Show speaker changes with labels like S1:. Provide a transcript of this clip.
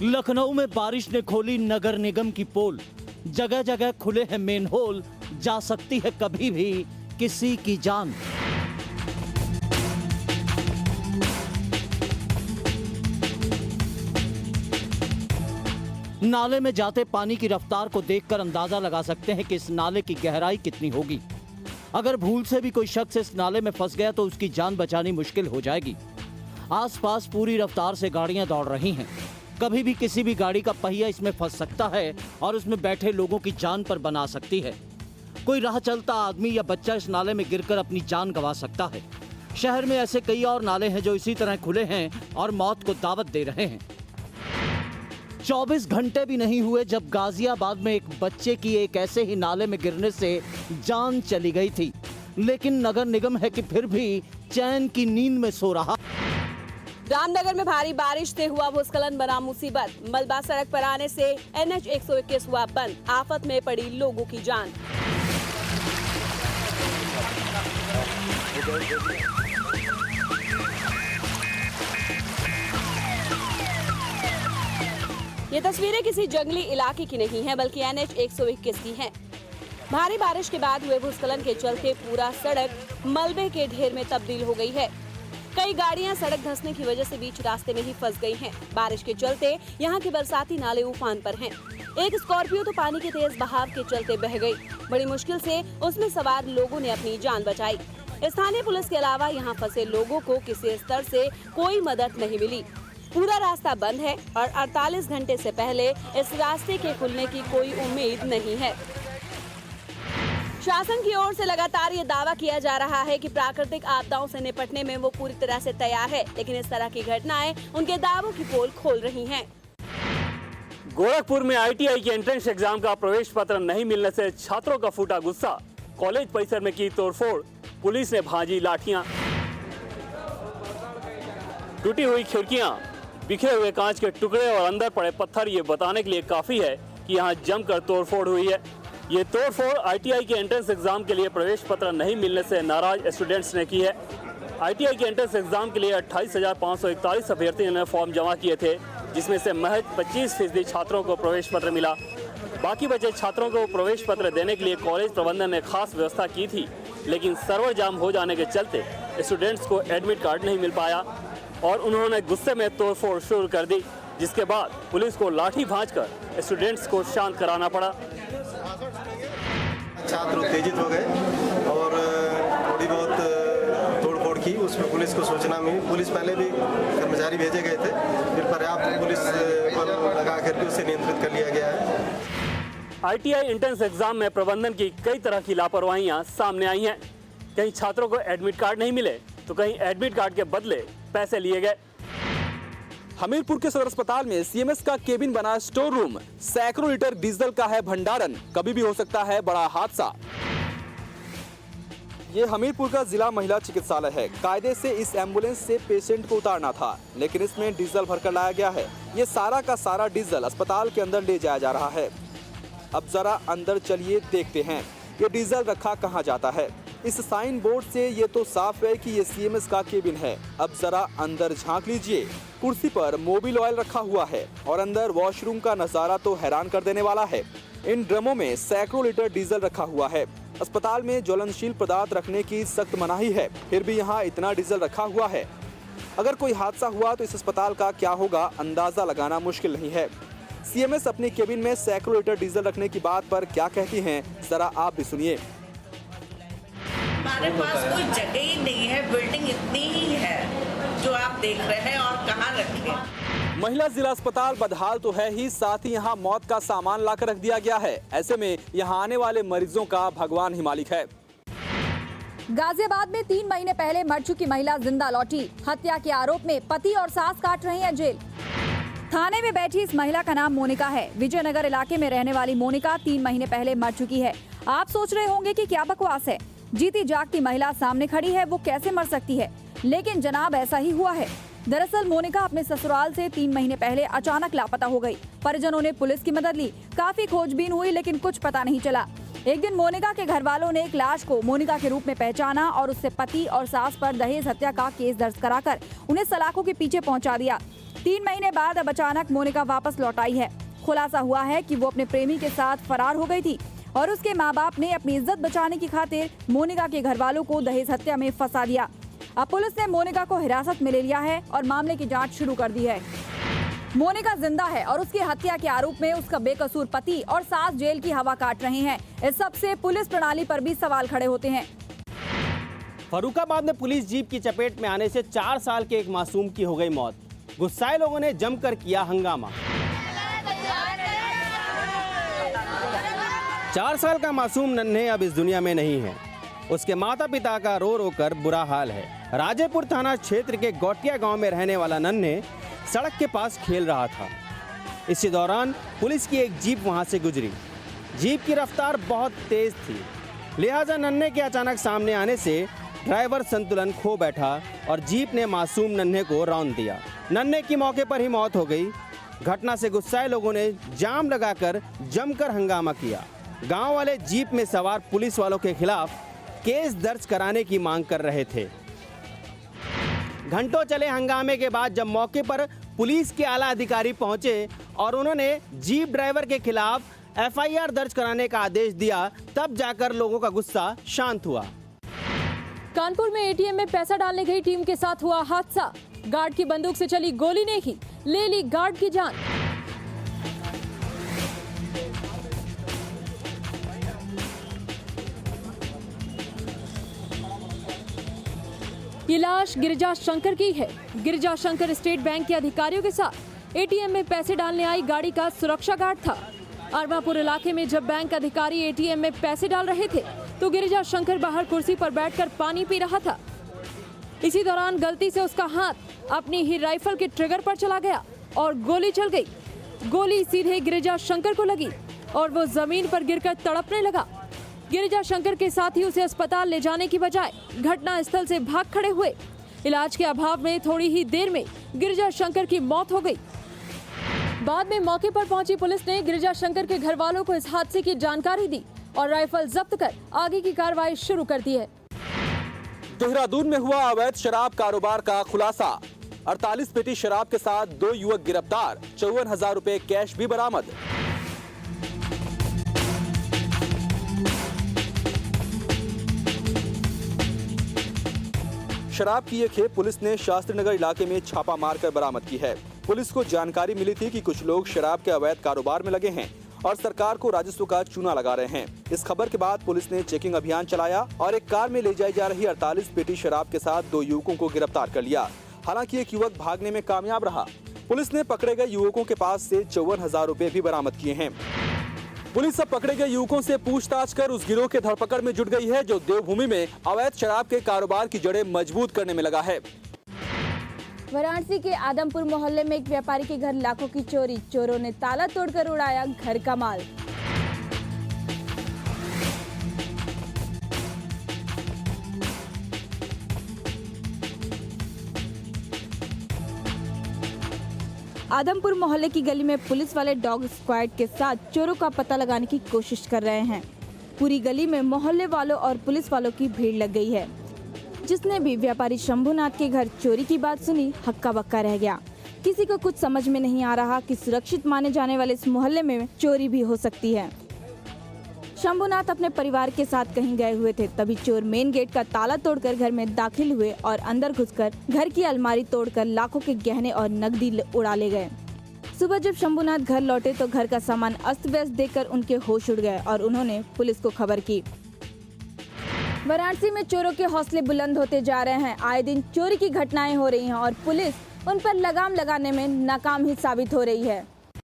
S1: लखनऊ में बारिश ने खोली नगर निगम की पोल। जगह जगह खुले हैं मेन होल। जा सकती है कभी भी किसी की जान। नाले में जाते पानी की रफ्तार को देखकर अंदाजा लगा सकते हैं कि इस नाले की गहराई कितनी होगी। अगर भूल से भी कोई शख्स इस नाले में फंस गया तो उसकी जान बचानी मुश्किल हो जाएगी। आसपास पूरी रफ्तार से गाड़ियां दौड़ रही हैं। कभी भी किसी भी गाड़ी का पहिया इसमें फंस सकता है और उसमें बैठे लोगों की जान पर बना सकती है। कोई राह चलता आदमी या बच्चा इस नाले में गिरकर अपनी जान गंवा सकता है। शहर में ऐसे कई और नाले हैं जो इसी तरह खुले हैं और मौत को दावत दे रहे हैं। 24 घंटे भी नहीं हुए जब गाजियाबाद में एक बच्चे की एक ऐसे ही नाले में गिरने से जान चली गई थी, लेकिन नगर निगम है कि फिर भी चैन की नींद में सो रहा।
S2: रामनगर में भारी बारिश से हुआ भूस्खलन बना मुसीबत। मलबा सड़क पर आने से NH 121 हुआ बंद। आफत में पड़ी लोगों की जान। ये तस्वीरें किसी जंगली इलाके की नहीं है बल्कि NH 121 की हैं। भारी बारिश के बाद हुए भूस्खलन के चलते पूरा सड़क मलबे के ढेर में तब्दील हो गई है। कई गाड़ियां सड़क धंसने की वजह से बीच रास्ते में ही फंस गई हैं। बारिश के चलते यहां के बरसाती नाले उफान पर हैं। एक स्कॉर्पियो तो पानी के तेज बहाव के चलते बह गई। बड़ी मुश्किल से उसमें सवार लोगों ने अपनी जान बचाई। स्थानीय पुलिस के अलावा यहां फंसे लोगों को किसी स्तर से कोई मदद नहीं मिली। पूरा रास्ता बंद है और 48 घंटे से पहले इस रास्ते के खुलने की कोई उम्मीद नहीं है। शासन की ओर से लगातार ये दावा किया जा रहा है कि प्राकृतिक आपदाओं से निपटने में वो पूरी तरह से तैयार है, लेकिन इस तरह की घटनाएं उनके दावों की पोल खोल रही हैं।
S3: गोरखपुर में ITI के एंट्रेंस एग्जाम का प्रवेश पत्र नहीं मिलने से छात्रों का फूटा गुस्सा। कॉलेज परिसर में की तोड़फोड़, पुलिस ने भांजी लाठियां। टूटी हुई खिड़कियां, बिखरे हुए कांच के टुकड़े और अंदर पड़े पत्थर ये बताने के लिए काफी है कि यहाँ जमकर तोड़फोड़ हुई है। ये तोड़फोड़ ITI के एंट्रेंस एग्जाम के लिए प्रवेश पत्र नहीं मिलने से नाराज स्टूडेंट्स ने की है। ITI के एंट्रेंस एग्जाम के लिए 28,541 अभ्यर्थियों ने फॉर्म जमा किए थे, जिसमें से महज 25% छात्रों को प्रवेश पत्र मिला। बाकी बचे छात्रों को प्रवेश पत्र देने के लिए कॉलेज प्रबंधन ने खास व्यवस्था की थी, लेकिन सर्वर जाम हो जाने के चलते स्टूडेंट्स को एडमिट कार्ड नहीं मिल पाया और उन्होंने गुस्से में तोड़फोड़ शुरू कर दी, जिसके बाद पुलिस को लाठी भांजकर स्टूडेंट्स को शांत कराना पड़ा।
S4: छात्र उत्तेजित हो गए और थोड़ी बहुत तोड़फोड़ की। उसमें पुलिस को सूचना मिली। पुलिस पहले भी कर्मचारी भेजे गए थे, फिर पर्याप्त पुलिस बल लगा करके उसे नियंत्रित कर लिया गया है।
S3: ITI एंट्रेंस एग्जाम में प्रबंधन की कई तरह की लापरवाहियां सामने आई हैं। कहीं छात्रों को एडमिट कार्ड नहीं मिले तो कहीं एडमिट कार्ड के बदले पैसे लिए गए।
S5: हमीरपुर के सदर अस्पताल में CMS का केबिन बना स्टोर रूम। सैकड़ों लीटर डीजल का है भंडारण। कभी भी हो सकता है बड़ा हादसा। ये हमीरपुर का जिला महिला चिकित्सालय है। कायदे से इस एम्बुलेंस से पेशेंट को उतारना था, लेकिन इसमें डीजल भरकर लाया गया है। ये सारा का सारा डीजल अस्पताल के अंदर ले जाया जा रहा है। अब जरा अंदर चलिए, देखते हैं ये डीजल रखा कहाँ जाता है। इस साइन बोर्ड से ये तो साफ है कि ये CMS का केबिन है। अब जरा अंदर झांक लीजिए। कुर्सी पर मोबिल ऑयल रखा हुआ है और अंदर वॉशरूम का नजारा तो हैरान कर देने वाला है। इन ड्रमों में सैकड़ों लीटर डीजल रखा हुआ है। अस्पताल में ज्वलनशील पदार्थ रखने की सख्त मनाही है, फिर भी यहाँ इतना डीजल रखा हुआ है। अगर कोई हादसा हुआ तो इस अस्पताल का क्या होगा, अंदाजा लगाना मुश्किल नहीं है। CMS अपने केबिन में सैकड़ों लीटर डीजल रखने की बात पर क्या कहती हैं, जरा आप भी सुनिए।
S6: हमारे पास कोई जगह ही नहीं है, बिल्डिंग इतनी ही है जो आप देख रहे हैं, और कहाँ रखें।
S5: महिला जिला अस्पताल बदहाल तो है ही, साथ ही यहाँ मौत का सामान लाकर रख दिया गया है। ऐसे में यहाँ आने वाले मरीजों का भगवान ही मालिक है।
S7: गाजियाबाद में 3 महीने पहले मर चुकी महिला जिंदा लौटी। हत्या के आरोप में पति और सास काट रही हैं जेल। थाने में बैठी इस महिला का नाम मोनिका है। विजयनगर इलाके में रहने वाली मोनिका 3 महीने पहले मर चुकी है। आप सोच रहे होंगे कि क्या बकवास है, जीती जागती महिला सामने खड़ी है, वो कैसे मर सकती है? लेकिन जनाब ऐसा ही हुआ है। दरअसल मोनिका अपने ससुराल से 3 महीने पहले अचानक लापता हो गई। परिजनों ने पुलिस की मदद ली। काफी खोजबीन हुई लेकिन कुछ पता नहीं चला। एक दिन मोनिका के घर वालों ने एक लाश को मोनिका के रूप में पहचाना और उससे पति और सास पर दहेज हत्या का केस दर्ज कराकर उन्हें सलाखों के पीछे पहुंचा दिया। 3 महीने बाद अब अचानक मोनिका वापस लौट आई है। खुलासा हुआ है कि वो अपने प्रेमी के साथ फरार हो गई थी और उसके माँ बाप ने अपनी इज्जत बचाने की खातिर मोनिका के घर वालों को दहेज हत्या में फंसा दिया। अब पुलिस ने मोनिका को हिरासत में ले लिया है और मामले की जांच शुरू कर दी है। मोनिका जिंदा है और उसकी हत्या के आरोप में उसका बेकसूर पति और सास जेल की हवा काट रहे हैं। इस सब से पुलिस प्रणाली पर भी सवाल खड़े होते हैं।
S8: फर्रुखाबाद में पुलिस जीप की चपेट में आने से 4 साल के एक मासूम की हो गई मौत। गुस्साए लोगों ने जमकर किया हंगामा। 4 साल का मासूम नन्हे अब इस दुनिया में नहीं है। उसके माता पिता का रो रो कर बुरा हाल है। राजेपुर थाना क्षेत्र के गौटिया गांव में रहने वाला नन्हे सड़क के पास खेल रहा था। इसी दौरान पुलिस की एक जीप वहां से गुजरी। जीप की रफ्तार बहुत तेज थी, लिहाजा नन्हे के अचानक सामने आने से ड्राइवर संतुलन खो बैठा और जीप ने मासूम नन्हे को रौंद दिया। नन्हे की मौके पर ही मौत हो गई। घटना से गुस्साए लोगों ने जाम लगाकर जमकर हंगामा किया। गांव वाले जीप में सवार पुलिस वालों के खिलाफ केस दर्ज कराने की मांग कर रहे थे। घंटों चले हंगामे के बाद जब मौके पर पुलिस के आला अधिकारी पहुंचे और उन्होंने जीप ड्राइवर के खिलाफ एफआईआर दर्ज कराने का आदेश दिया, तब जाकर लोगों का गुस्सा शांत हुआ।
S9: कानपुर में एटीएम में पैसा डालने गई टीम के साथ हुआ हादसा। गार्ड की बंदूक से चली गोली ने ही ले ली गार्ड की जान। ये लाश गिरिजा शंकर की है। गिरिजा शंकर स्टेट बैंक के अधिकारियों के साथ एटीएम में पैसे डालने आई गाड़ी का सुरक्षा गार्ड था। अरमापुर इलाके में जब बैंक अधिकारी एटीएम में पैसे डाल रहे थे तो गिरिजा शंकर बाहर कुर्सी पर बैठकर पानी पी रहा था। इसी दौरान गलती से उसका हाथ अपनी ही राइफल के ट्रिगर पर चला गया और गोली चल गई। गोली सीधे गिरिजा शंकर को लगी और वो जमीन पर गिरकर तड़पने लगा। गिरिजा शंकर के साथी उसे अस्पताल ले जाने की बजाय घटना स्थल से भाग खड़े हुए। इलाज के अभाव में थोड़ी ही देर में गिरिजा शंकर की मौत हो गई। बाद में मौके पर पहुंची पुलिस ने गिरिजा शंकर के घर वालों को इस हादसे की जानकारी दी और राइफल जब्त कर आगे की कार्रवाई शुरू कर दी है।
S5: देहरादून में हुआ अवैध शराब कारोबार का खुलासा। 48 पेटी शराब के साथ 2 युवक गिरफ्तार, 54,000 रुपए कैश भी बरामद। शराब की ये खेप पुलिस ने शास्त्री नगर इलाके में छापा मारकर बरामद की है। पुलिस को जानकारी मिली थी कि कुछ लोग शराब के अवैध कारोबार में लगे हैं और सरकार को राजस्व का चूना लगा रहे हैं। इस खबर के बाद पुलिस ने चेकिंग अभियान चलाया और एक कार में ले जाई जा रही 48 पेटी शराब के साथ 2 युवकों को गिरफ्तार कर लिया। हालांकि एक युवक भागने में कामयाब रहा। पुलिस ने पकड़े गए युवकों के पास से 54,000 रुपए भी बरामद किए हैं। पुलिस अब पकड़े गए युवकों से पूछताछ कर उस गिरोह के धरपकड़ में जुट गई है जो देवभूमि में अवैध शराब के कारोबार की जड़ें मजबूत करने में लगा है।
S10: वाराणसी के आदमपुर मोहल्ले में एक व्यापारी के घर लाखों की चोरी। चोरों ने ताला तोड़कर उड़ाया घर का माल। आदमपुर मोहल्ले की गली में पुलिस वाले डॉग स्क्वाड के साथ चोरों का पता लगाने की कोशिश कर रहे हैं। पूरी गली में मोहल्ले वालों और पुलिस वालों की भीड़ लग गई है। जिसने भी व्यापारी शंभुनाथ के घर चोरी की बात सुनी, हक्का बक्का रह गया। किसी को कुछ समझ में नहीं आ रहा कि सुरक्षित माने जाने वाले इस मोहल्ले में चोरी भी हो सकती है। शंभुनाथ अपने परिवार के साथ कहीं गए हुए थे, तभी चोर मेन गेट का ताला तोड़कर घर में दाखिल हुए और अंदर घुसकर घर की अलमारी तोड़कर लाखों के गहने और नकदी उड़ा ले गए। सुबह जब शंभुनाथ घर लौटे तो घर का सामान अस्त व्यस्त देखकर उनके होश उड़ गए और उन्होंने पुलिस को खबर की। वाराणसी में चोरों के हौसले बुलंद होते जा रहे हैं। आए दिन चोरी की घटनाएं हो रही हैं और पुलिस उन पर लगाम लगाने में नाकाम ही साबित हो रही है।